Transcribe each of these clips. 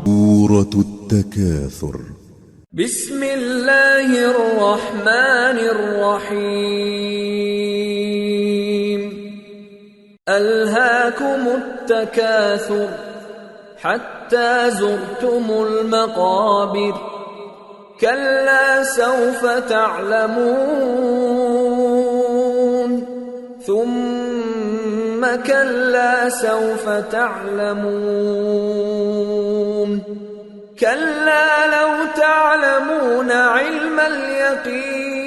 سورة التكاثر. بسم الله الرحمن الرحيم. ألهاكم التكاثر حتى زرتم المقابر. كلا سوف تعلمون ثم كلا سوف تعلمون. كلا لو تعلمون علم اليقين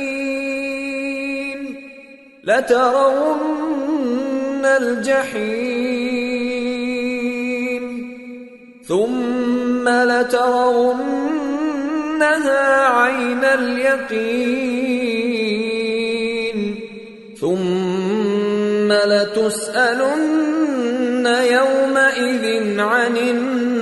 لترون الجحيم ثم لترونها عين اليقين ثم لتسألن يومئذ عن النعيم.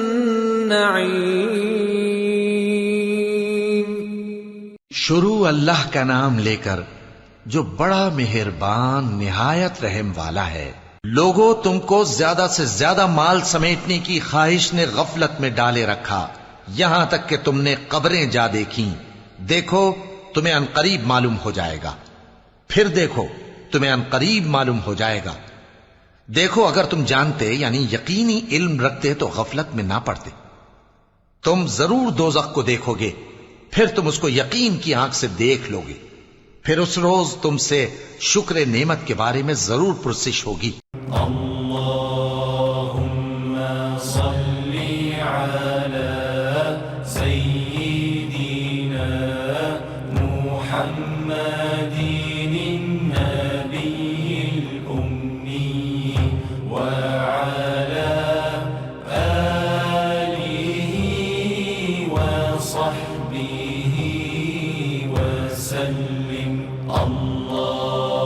शुरू अल्लाह का नाम लेकर जो बड़ा मेहरबान निहायत रहम वाला है। लोगों, तुमको ज्यादा से ज्यादा माल समेटने की ख्वाहिश ने गफलत में डाले रखा, यहां तक कि तुमने कब्रें जा देखी। देखो तुम्हें अनकरीब मालूम हो जाएगा। फिर देखो तुम्हें अनकरीब मालूम हो जाएगा। देखो अगर तुम जानते यानी यकीनी इल्म रखते तो गफलत में ना पड़ते। तुम जरूर दोज़ख को देखोगे, फिर तुम उसको यकीन की आंख से देख लोगे। फिर उस रोज तुमसे शुक्र नेमत के बारे में जरूर पुरसिश होगी। अल्लाहुम्मा सल्ली अला सय्यिदिना मुहम्मदिन नबिय्यिल उम्मी व अला आलिहि व सहबिहि व सल्लिम। अल्लाह